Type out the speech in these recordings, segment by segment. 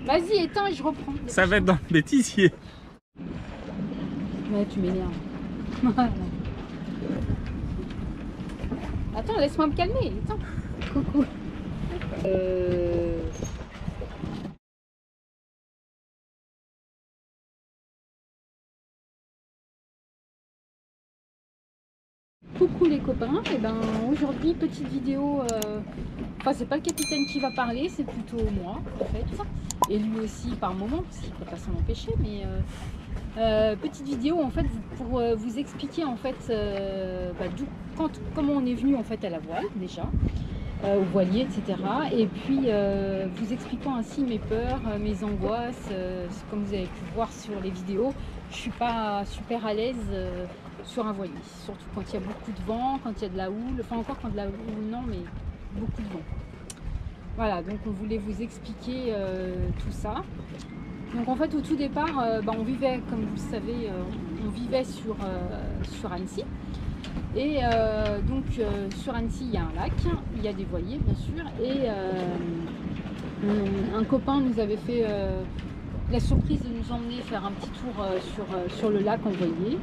Vas-y, éteins et je reprends. Ça va être dans le bêtisier. Ouais, tu m'énerves. Attends, laisse-moi me calmer. Attends. Coucou. Coucou les copains, et ben aujourd'hui petite vidéo, enfin c'est pas le capitaine qui va parler, c'est plutôt moi en fait, et lui aussi par moment, parce qu'il peut pas s'en empêcher, mais petite vidéo en fait pour vous expliquer en fait comment on est venu en fait à la voile déjà, au voilier etc. Et puis vous expliquant ainsi mes peurs, mes angoisses, comme vous avez pu voir sur les vidéos, je suis pas super à l'aise sur un voilier, surtout quand il y a beaucoup de vent, quand il y a de la houle, enfin encore quand de la houle non, mais beaucoup de vent. Voilà, donc on voulait vous expliquer tout ça. Donc en fait au tout départ, on vivait, comme vous le savez, on vivait sur Annecy. Et donc sur Annecy il y a un lac, il y a des voiliers bien sûr, et un copain nous avait fait la surprise de nous emmener faire un petit tour sur le lac en voilier.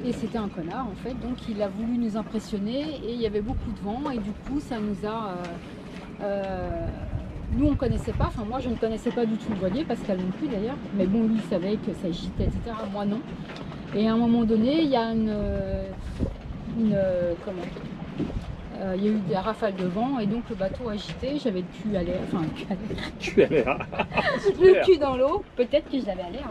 Et c'était un connard en fait, donc il a voulu nous impressionner et il y avait beaucoup de vent et du coup ça nous a... nous on connaissait pas, enfin moi je ne connaissais pas du tout le voilier, Pascal non plus d'ailleurs, mais bon lui il savait que ça agitait etc, moi non. Et à un moment donné il y a il y a eu des rafales de vent et donc le bateau agité, j'avais le cul à l'air, enfin le cul dans l'eau, peut-être que je l'avais à l'air,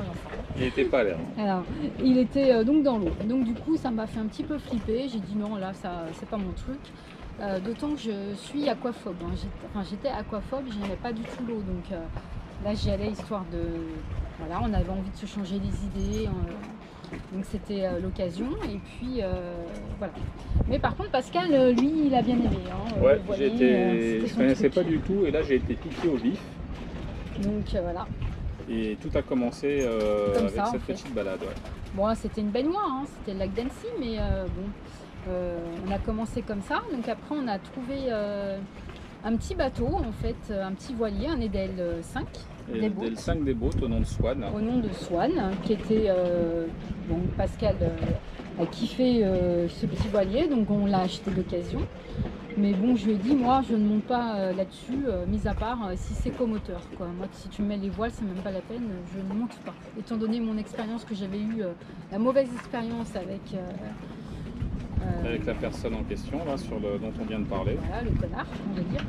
il n'était pas à l'air. Alors, il était donc dans l'eau, donc du coup ça m'a fait un petit peu flipper, j'ai dit non là ça c'est pas mon truc, d'autant que je suis aquaphobe, hein. J'étais aquaphobe, je n'aimais pas du tout l'eau, donc là j'y allais histoire de, voilà, on avait envie de se changer les idées, donc c'était l'occasion, et puis voilà. Mais par contre Pascal, lui, il a bien aimé. Hein, ouais, je connaissais pas du tout, et là j'ai été piqué au vif. Donc voilà. Et tout a commencé avec ça, cette petite balade. Ouais. Bon, c'était une baignoire, hein, c'était le lac d'Annecy, mais on a commencé comme ça. Donc après on a trouvé un petit bateau, en fait, un petit voilier, un Edel 5. Edel 5 des boats au nom de Swan. Au nom de Swan, qui était, bon, Pascal a kiffé ce petit voilier, donc on l'a acheté d'occasion. Mais bon, je lui ai dit, moi je ne monte pas là-dessus, mis à part si c'est comoteur, quoi. Moi, si tu me mets les voiles, c'est même pas la peine, je ne monte pas. Étant donné mon expérience que j'avais eue, la mauvaise expérience avec la personne en question, là, dont on vient de parler. Voilà, le connard, on va dire.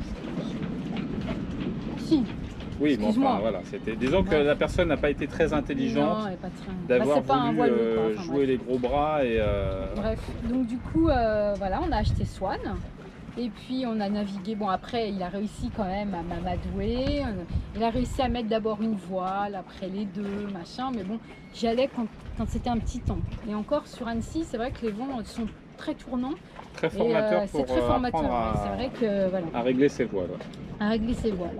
Si. Oui, bon, enfin, voilà, disons que la personne n'a pas été très intelligente d'avoir voulu jouer les gros bras. Et, bref, donc du coup, voilà, on a acheté Swan. Et puis on a navigué, bon après il a réussi quand même à m'amadouer, il a réussi à mettre d'abord une voile, après les deux, machin, mais bon, j'y allais quand c'était un petit temps. Et encore sur Annecy, c'est vrai que les vents sont très tournants. Très formateur pour très formateur, c'est vrai que, voilà, à régler ses voiles. À régler ses voiles.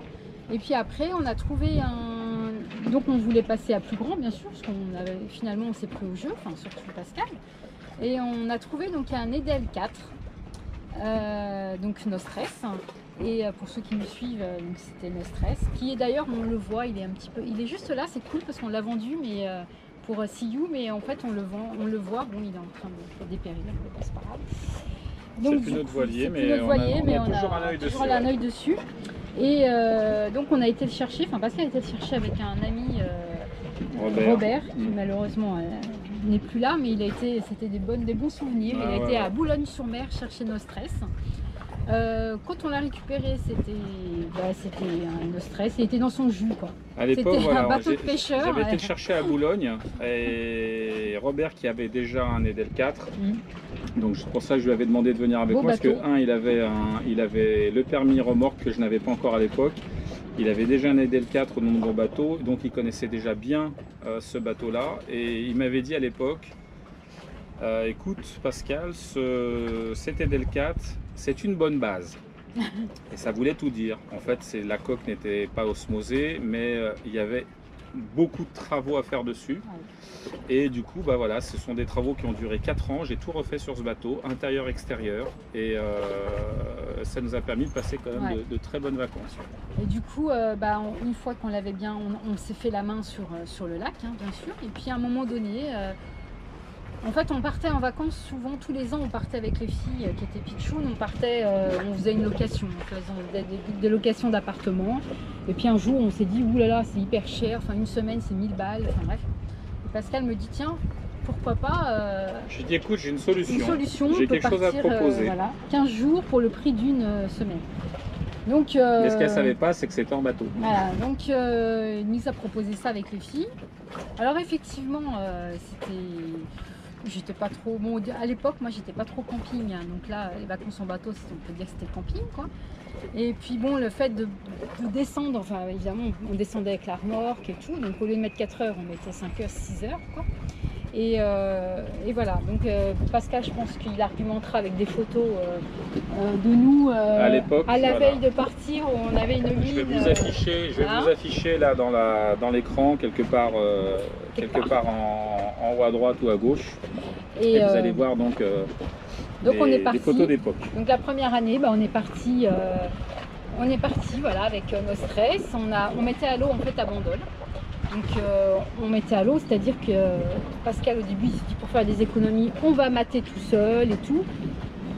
Et puis après on a trouvé un... Donc on voulait passer à plus grand bien sûr, parce qu'on avait finalement on s'est pris au jeu, enfin surtout Pascal. Et on a trouvé donc un Edel 4. Donc Nostress, et pour ceux qui me suivent, c'était Nostress, qui est d'ailleurs, on le voit, il est juste là, c'est cool parce qu'on l'a vendu, mais pour See You, mais en fait on le voit, bon il est en train de dépérir, mais c'est pas grave. C'est une autre voilier, mais on a toujours un œil dessus. Et donc on a été le chercher, enfin Pascal a été le chercher avec un ami Robert, qui malheureusement n'est plus là, mais c'était des bons souvenirs. Il a été à Boulogne-sur-Mer chercher Nostress. Quand on l'a récupéré, c'était un Nostress, il était dans son jus, quoi. À l'époque, voilà, un bateau de pêcheur. J'avais été le chercher à Boulogne, et Robert qui avait déjà un Edel 4. Donc c'est pour ça que je lui avais demandé de venir avec moi, parce que il avait le permis remorque que je n'avais pas encore à l'époque. Il avait déjà un Edel 4 au nom de mon bateau, donc il connaissait déjà bien ce bateau-là. Et il m'avait dit à l'époque, écoute Pascal, cet Edel 4, c'est une bonne base. Et ça voulait tout dire. En fait, la coque n'était pas osmosée, mais il y avait beaucoup de travaux à faire dessus. Et du coup, bah voilà, ce sont des travaux qui ont duré 4 ans. J'ai tout refait sur ce bateau, intérieur, extérieur. Et ça nous a permis de passer quand même de très bonnes vacances. Et du coup, une fois qu'on l'avait bien, on s'est fait la main sur le lac, hein, bien sûr. Et puis à un moment donné, en fait, on partait en vacances souvent, tous les ans, on partait avec les filles qui étaient pitchounes, on faisait une location, des locations d'appartements. Et puis un jour, on s'est dit, oulala, c'est hyper cher, enfin une semaine, c'est 1000 balles, enfin bref. Et Pascal me dit, tiens, pourquoi pas... Je dis, écoute, j'ai une solution. J'ai quelque chose à proposer. Voilà, 15 jours pour le prix d'une semaine. Donc, mais ce qu'elle ne savait pas, c'est que c'était en bateau. Voilà, donc il nous a proposé ça avec les filles. Alors effectivement, j'étais pas trop... Bon, à l'époque, moi, j'étais pas trop camping. Hein, donc là, les vacances en bateau, on peut dire que c'était le camping, quoi. Et puis bon, le fait de descendre, enfin évidemment, on descendait avec la remorque et tout. Donc au lieu de mettre 4 heures, on mettait 5 heures, 6 heures, quoi. Et voilà, donc Pascal, je pense qu'il argumentera avec des photos de nous à l'époque, à la veille de partir, où on avait une mine. Je vais vous afficher là dans l'écran, quelque part en haut à droite ou à gauche. Et vous allez voir donc on est parti, des photos d'époque. Donc la première année, on est parti voilà, avec nos stress. On mettait à l'eau en fait à Bandol. Donc on mettait à l'eau, c'est-à-dire que Pascal au début il s'est dit pour faire des économies, on va mater tout seul et tout.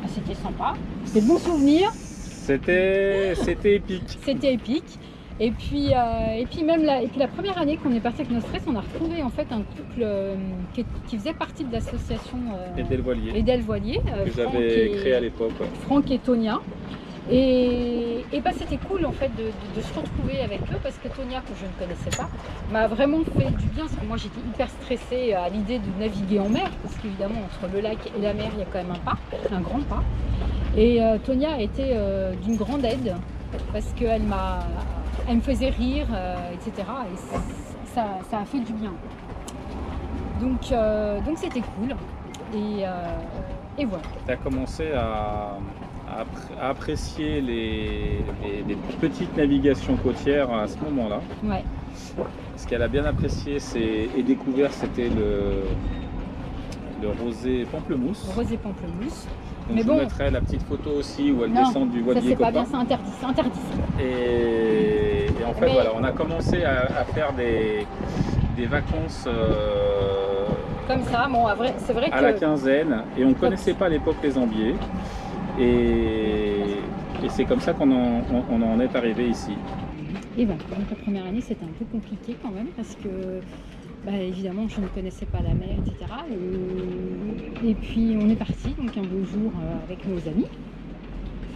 C'était sympa, c'était de bons souvenirs. C'était épique. C'était épique. Et puis la première année qu'on est parti avec nos stress, on a retrouvé en fait un couple qui faisait partie de l'association Edel Voilier que j'avais créé à l'époque. Franck et Tonia. Et c'était cool en fait de se retrouver avec eux, parce que Tonia, que je ne connaissais pas, m'a vraiment fait du bien, parce que moi j'étais hyper stressée à l'idée de naviguer en mer, parce qu'évidemment entre le lac et la mer il y a quand même un grand pas. Et Tonia a été d'une grande aide, parce qu'elle me faisait rire, etc. Et ça a fait du bien. Donc c'était cool. Et voilà. Tu as commencé à apprécier les petites navigations côtières à ce moment-là. Ouais. Ce qu'elle a bien apprécié et découvert, c'était le rosé pamplemousse. Le rosé pamplemousse. Donc je vous mettrai la petite photo aussi où elle descend du voilier. Ça c'est pas bien, c'est interdit. Et en fait, voilà, on a commencé à faire des vacances comme ça. Bon, c'est vrai à la quinzaine, et on ne connaissait pas à l'époque les ambiers. Et c'est comme ça qu'on en est arrivé ici. Et donc la première année c'était un peu compliqué quand même, parce que évidemment je ne connaissais pas la mer, etc. Et puis on est parti donc un beau jour avec nos amis,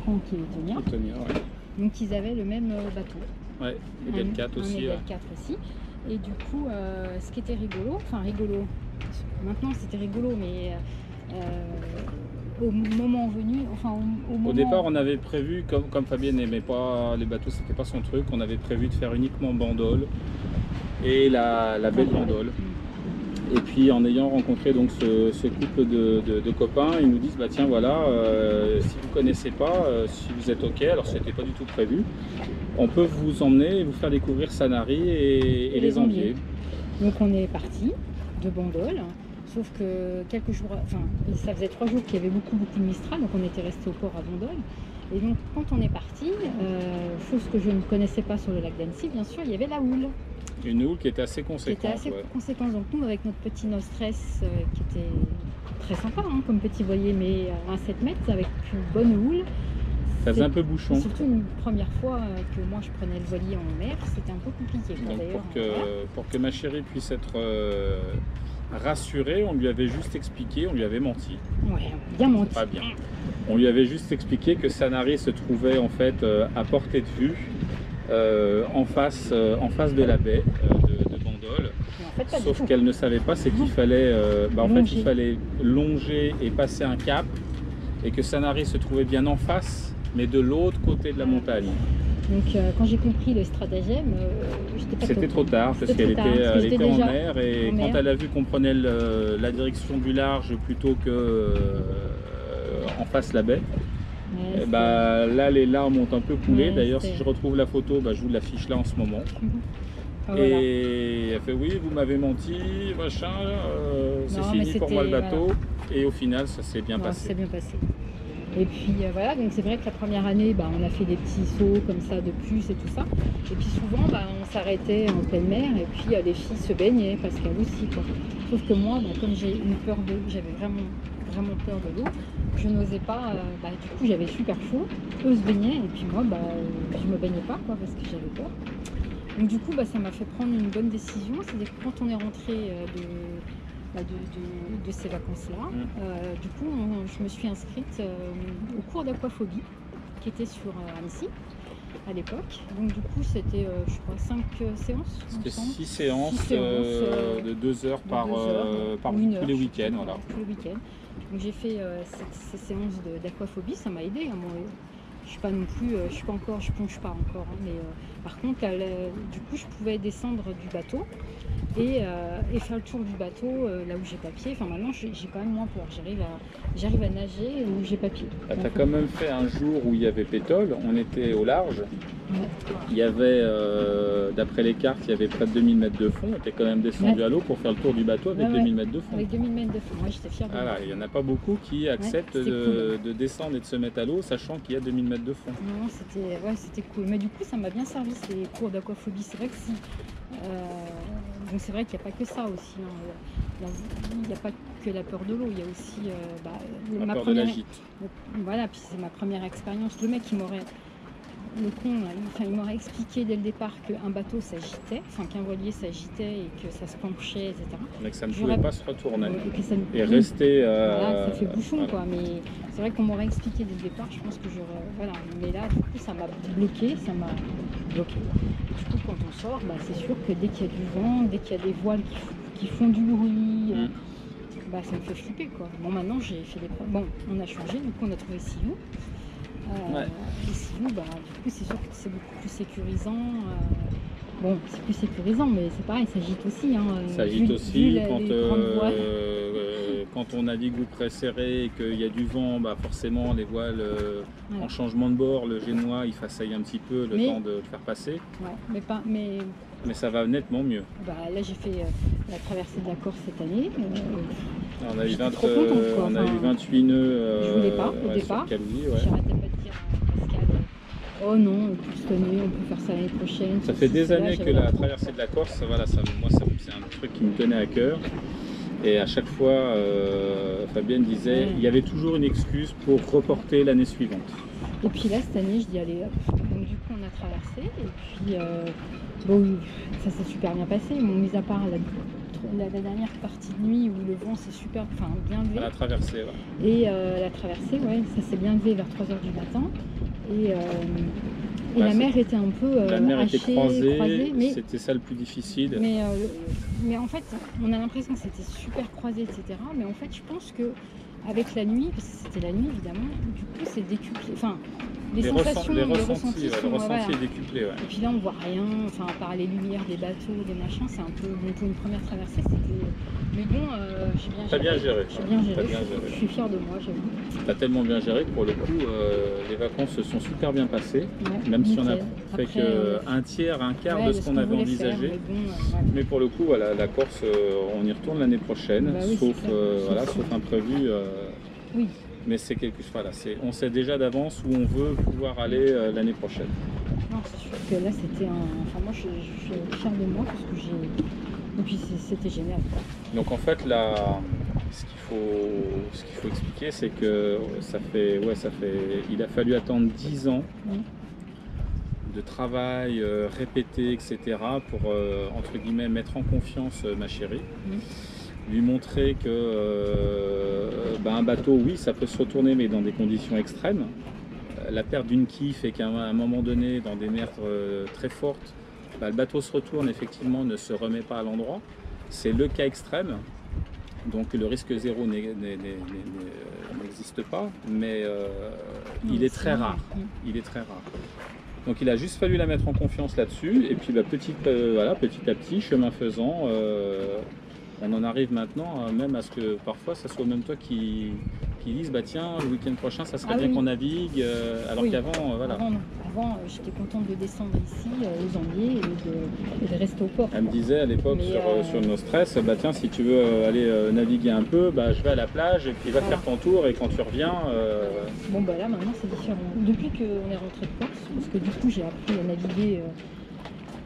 Franck et Tonia. Ouais. Donc ils avaient le même bateau. Ouais, Edel 4 aussi. Edel 4 aussi. Et du coup, ce qui était rigolo, maintenant c'était rigolo, mais au moment venu, au départ, on avait prévu, comme Fabienne n'aimait pas les bateaux, c'était pas son truc, on avait prévu de faire uniquement Bandol et la baie de Bandol. Et puis en ayant rencontré donc ce couple de copains, ils nous disent tiens voilà, si vous connaissez pas, si vous êtes ok, alors c'était pas du tout prévu, on peut vous emmener et vous faire découvrir Sanary et les ambiers. Donc on est parti de Bandol. Sauf que quelques jours, ça faisait 3 jours qu'il y avait beaucoup de Mistral, donc on était resté au port à Bandol. Et donc quand on est parti, chose que je ne connaissais pas sur le lac d'Annecy, bien sûr, il y avait la houle. Une houle qui était assez conséquente. Conséquente. Donc nous, avec notre petit Nostress, qui était très sympa, hein, comme petit voilier, mais à 7 mètres, avec une bonne houle. Ça faisait un peu bouchon. Surtout une première fois que moi je prenais le voilier en mer, c'était un peu compliqué. Donc pour que ma chérie puisse être rassurée, on lui avait juste expliqué, on lui avait menti. Ouais, bien menti. Pas bien. On lui avait juste expliqué que Sanary se trouvait en fait à portée de vue, en face de la baie de Bandol. En fait, sauf qu'elle ne savait pas, c'est qu'il fallait, il fallait longer et passer un cap, et que Sanary se trouvait bien en face, mais de l'autre côté de la montagne. Donc quand j'ai compris le stratagème, j'étais pas C'était trop tard, parce qu'elle était en mer, et quand elle a vu qu'on prenait la direction du large plutôt que en face la baie, là les larmes ont un peu coulé. D'ailleurs si je retrouve la photo, je vous l'affiche là en ce moment. Voilà. Et elle fait oui, vous m'avez menti, machin, c'est fini pour moi le bateau. Voilà. Et au final, ça s'est bien passé. Ça s'est bien passé. Et puis voilà, donc c'est vrai que la première année, on a fait des petits sauts comme ça de plus et tout ça. Et puis souvent, on s'arrêtait en pleine mer et puis les filles se baignaient, Pascal aussi, quoi. Sauf que moi, comme j'ai eu peur de l'eau, j'avais vraiment peur de l'eau, je n'osais pas, du coup j'avais super chaud, eux se baignaient et puis moi, je me baignais pas, quoi, parce que j'avais peur. Donc du coup, ça m'a fait prendre une bonne décision, c'est-à-dire que quand on est rentré de ces vacances-là. Du coup, je me suis inscrite au cours d'aquaphobie qui était sur Annecy à l'époque. Donc du coup, c'était, je crois, 5 séances. C'était 6 séances de 2 heures par tous les week-ends. Voilà. Tous les week-ends. Donc j'ai fait ces séances d'aquaphobie, ça m'a aidé. Je suis pas non plus, je plonge pas encore, mais par contre, du coup, je pouvais descendre du bateau et faire le tour du bateau là où j'ai pas pied. Enfin maintenant, j'ai quand même moins peur. J'arrive à nager où j'ai pas pied. Tu as quand même fait un jour où il y avait pétole, on était au large. Ouais. Il y avait, d'après les cartes, il y avait près de 2000 mètres de fond. Tu es quand même descendu à l'eau pour faire le tour du bateau avec 2000 mètres de fond. Avec 2000 mètres de fond, moi j'étais fière de moi. Il n'y en a pas beaucoup qui acceptent de descendre et de se mettre à l'eau, sachant qu'il y a 2000 mètres de fond. Non, c'était cool. Mais du coup, ça m'a bien servi ces cours d'aquaphobie. C'est vrai que si. Donc c'est vrai qu'il n'y a pas que ça aussi. Il n'y a pas que la peur de l'eau, il y a aussi la peur de la gîte. Voilà, puis c'est ma première expérience. Le mec, le con, il m'aurait expliqué dès le départ qu'un bateau s'agitait, qu'un voilier s'agitait et que ça se penchait, etc. Mais que ça ne pouvait pas se retourner et rester. Voilà, ça fait bouchon, quoi. Mais c'est vrai qu'on m'aurait expliqué dès le départ, je pense que j'aurais. Voilà. Mais là, du coup, ça m'a bloqué, Du coup, quand on sort, c'est sûr que dès qu'il y a du vent, dès qu'il y a des voiles qui font du bruit, ça me fait flipper, quoi. Bon, maintenant, j'ai fait des preuves. Bon, on a changé, du coup, on a trouvé Silou. Et Silou, du coup, c'est sûr que c'est beaucoup plus sécurisant. Bon, c'est plus sécurisant, mais c'est pareil, ça gîte aussi. Ça agite aussi quand on navigue ou près serré et qu'il y a du vent, forcément les voiles en changement de bord, le génois il façaille un petit peu le temps de le faire passer. Ouais, mais ça va nettement mieux. Là j'ai fait la traversée de la Corse cette année. On a eu 28 nœuds je voulais pas au départ. J'arrêtais pas de dire à Pascal, oh non, cette année on peut faire ça l'année prochaine. Ça fait des années que la traversée de la Corse, voilà, c'est un truc qui me tenait à cœur. Et à chaque fois, Fabienne disait, il y avait toujours une excuse pour reporter l'année suivante. Et puis là, cette année, je dis allez hop. Donc du coup, on a traversé. Et puis, ça s'est super bien passé. Mis à part la dernière partie de nuit où le vent s'est bien levé. La traversée, Et la traversée, ça s'est bien levé vers 3h du matin. Et la mer était un peu la mer hachée, était croisée, mais c'était ça le plus difficile. Mais en fait, on a l'impression que c'était super croisé, etc. Mais en fait, je pense que avec la nuit, parce que c'était la nuit évidemment, du coup c'est décuplé. Les ressentis est décuplé. Ouais. Et puis là on voit rien, à part les lumières des bateaux, des machins, c'est un peu pour une première traversée, c'était. Mais bon, j'ai bien géré. Je suis fière de moi, j'avoue. T'as tellement bien géré que pour le coup, les vacances se sont super bien passées, même si on a fait qu'un tiers, un quart de ce qu'on avait envisagé. Mais pour le coup, la Corse, on y retourne l'année prochaine, sauf imprévu. Oui. Mais c'est on sait déjà d'avance où on veut pouvoir aller l'année prochaine. Non, c'est sûr que là c'était moi je suis fière de moi parce que et puis c'était génial, quoi. Donc en fait là, ce qu'il faut expliquer, c'est que il a fallu attendre 10 ans de travail répété, etc. pour entre guillemets mettre en confiance ma chérie. Lui montrer que un bateau, oui, ça peut se retourner, mais dans des conditions extrêmes. La perte d'une quille fait qu'à un moment donné, dans des mers très fortes, le bateau se retourne, effectivement, ne se remet pas à l'endroit. C'est le cas extrême, donc le risque zéro n'existe pas, mais il est très rare. Il est très rare. Donc il a juste fallu la mettre en confiance là-dessus, et puis petit à petit, chemin faisant, on en arrive maintenant même à ce que parfois ça soit même toi qui qui disent bah tiens, le week-end prochain, ça serait bien qu'on navigue, alors qu'avant, voilà. Avant, j'étais contente de descendre ici aux Anglais et de rester au port. Elle me disait à l'époque sur nos stress, bah tiens, si tu veux aller naviguer un peu, bah je vais à la plage et puis va faire ton tour et quand tu reviens. Bon bah là maintenant c'est différent. Depuis qu'on est rentré de Corse, parce que du coup j'ai appris à naviguer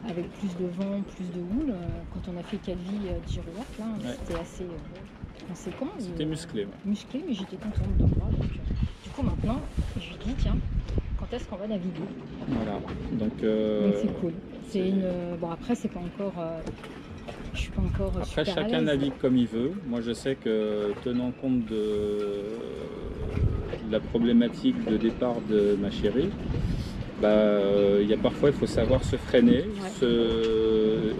avec plus de vent, plus de houle. Quand on a fait Calvi Girouard, là, c'était assez conséquent. C'était musclé. Musclé, mais j'étais contente de moi. Donc, du coup maintenant, je lui dis tiens, quand est-ce qu'on va naviguer? Voilà. Donc c'est cool. C'est une. Bon après c'est pas encore. Je suis pas encore. Après chacun navigue comme il veut. Moi je sais que tenant compte de la problématique de départ de ma chérie, il y a parfois il faut savoir se freiner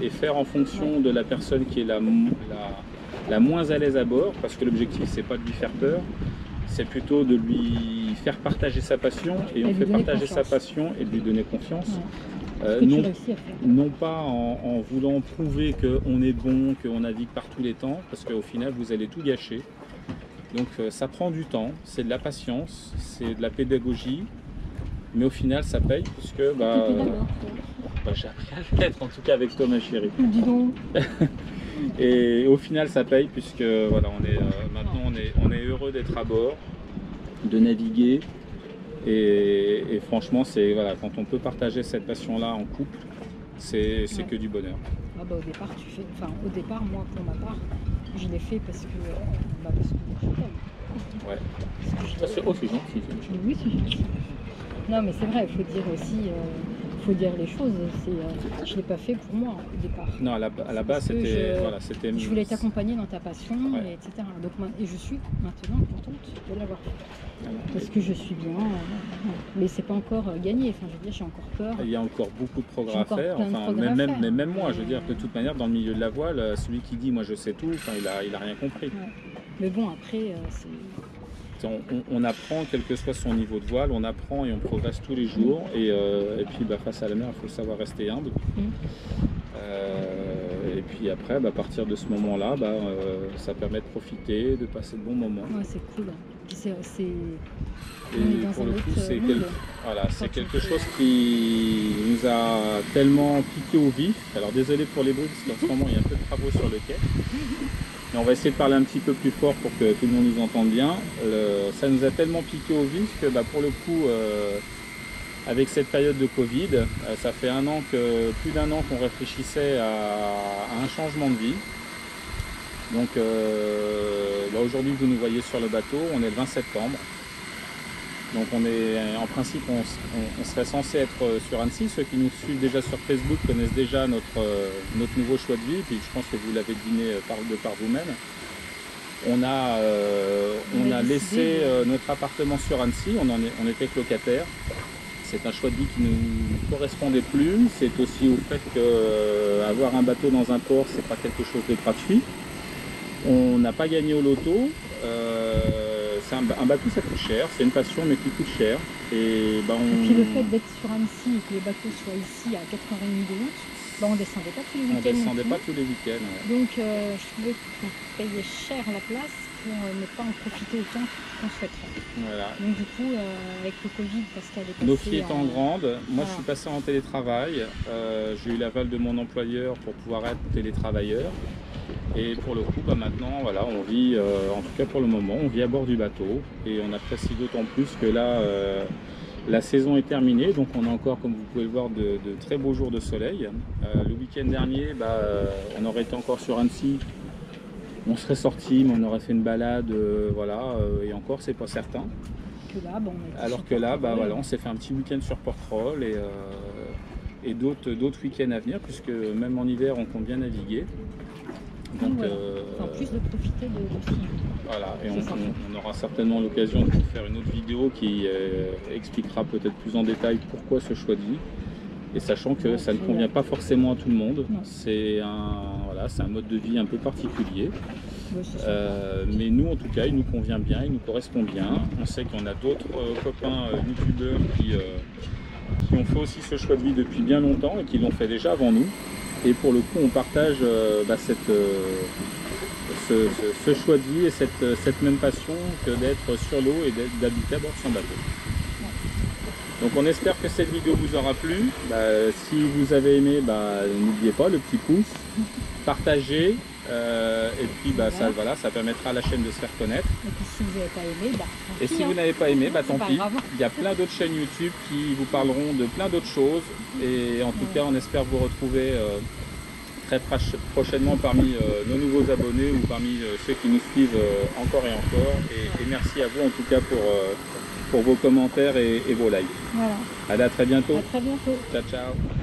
et faire en fonction de la personne qui est la moins à l'aise à bord, parce que l'objectif c'est pas de lui faire peur, c'est plutôt de lui faire partager sa passion, et on fait partager sa passion et de lui donner confiance. Non pas en voulant prouver qu'on est bon, qu'on navigue par tous les temps, parce qu'au final vous allez tout gâcher. Donc ça prend du temps, c'est de la patience, c'est de la pédagogie, mais au final ça paye, puisque j'ai appris à le faire, en tout cas avec toi ma chérie. Dis donc. Et au final ça paye, puisque voilà, maintenant on est heureux d'être à bord, de naviguer. Et franchement, c'est quand on peut partager cette passion-là en couple, c'est que du bonheur. Au départ, moi pour ma part, je l'ai fait parce que je t'aime. Ouais. C'est gentil. Oui, c'est gentil. Non, mais c'est vrai, il faut dire aussi, faut dire les choses. Je l'ai pas fait pour moi au départ. Non, à la base, c'était. Je voulais t'accompagner dans ta passion, etc. Donc, et je suis maintenant contente de l'avoir fait. Parce que je suis bien, mais c'est pas encore gagné. Enfin, je veux dire, j'ai encore peur. Il y a encore beaucoup de progrès à faire. Mais même moi, je veux dire que de toute manière, dans le milieu de la voile, celui qui dit moi je sais tout, il a rien compris. Ouais. Mais bon, après, on apprend, quel que soit son niveau de voile, on apprend et on progresse tous les jours. Et puis face à la mer, il faut savoir rester humble. Et puis après, à partir de ce moment-là, ça permet de profiter, de passer de bons moments. Ouais, c'est cool. Et pour le coup, c'est quelque chose qui nous a tellement piqué au vif. Alors désolé pour les bruits, parce qu'en ce moment il y a un peu de travaux sur le quai. Mais on va essayer de parler un petit peu plus fort pour que tout le monde nous entende bien. Ça nous a tellement piqué au vif que pour le coup, avec cette période de Covid, ça fait plus d'un an qu'on réfléchissait à un changement de vie. Donc aujourd'hui vous nous voyez sur le bateau, on est le 20 septembre. Donc en principe on serait censé être sur Annecy. Ceux qui nous suivent déjà sur Facebook connaissent déjà notre nouveau choix de vie, puis je pense que vous l'avez deviné de par vous-même. On a laissé notre appartement sur Annecy, on était locataire. C'est un choix de vie qui ne nous correspondait plus. C'est aussi au fait qu'avoir un bateau dans un port, c'est pas quelque chose de gratuit. On n'a pas gagné au loto. Un bateau ça coûte cher, c'est une passion mais qui coûte cher. Et puis le fait d'être sur Annecy et que les bateaux soient ici à 4h30 de route, on descendait pas tous les week-ends. On descendait pas tous les week-ends. Ouais. Donc je trouvais qu'on payait cher la place pour ne pas en profiter autant qu'on souhaiterait. Voilà. Donc du coup, avec le Covid, parce qu'elle est passée... Nos filles étant grandes, moi je suis passé en télétravail. J'ai eu l'aval de mon employeur pour pouvoir être télétravailleur. Et pour le coup, maintenant, on vit, en tout cas pour le moment, on vit à bord du bateau. Et on apprécie d'autant plus que là, la saison est terminée. Donc on a encore, comme vous pouvez le voir, de très beaux jours de soleil. Le week-end dernier, on aurait été encore sur Annecy. On serait sorti, mais on aurait fait une balade, et encore, c'est pas certain. Alors que là, on s'est fait un petit week-end sur Porquerolles et d'autres week-ends à venir, puisque même en hiver, on compte bien naviguer. Donc, en plus de profiter de ce voilà, et on aura certainement l'occasion de faire une autre vidéo qui expliquera peut-être plus en détail pourquoi ce choix de vie. Et sachant que ça ne convient pas forcément à tout le monde, c'est un mode de vie un peu particulier. Mais nous en tout cas, il nous convient bien, il nous correspond bien. On sait qu'on a d'autres copains youtubeurs qui ont fait aussi ce choix de vie depuis bien longtemps et qui l'ont fait déjà avant nous. Et pour le coup, on partage ce choix de vie et cette même passion que d'être sur l'eau et d'habiter à bord de son bateau. Donc on espère que cette vidéo vous aura plu. Si vous avez aimé, n'oubliez pas le petit pouce, partagez, et puis ça permettra à la chaîne de se faire connaître. Et puis si vous n'avez pas aimé, et si vous n'avez pas aimé, tant pis. grave. Il y a plein d'autres chaînes YouTube qui vous parleront de plein d'autres choses. Et en tout cas, on espère vous retrouver très prochainement parmi nos nouveaux abonnés ou parmi ceux qui nous suivent encore et encore. Et merci à vous en tout cas pour vos commentaires et vos likes. Voilà. Allez, à très bientôt. À très bientôt. Ciao, ciao.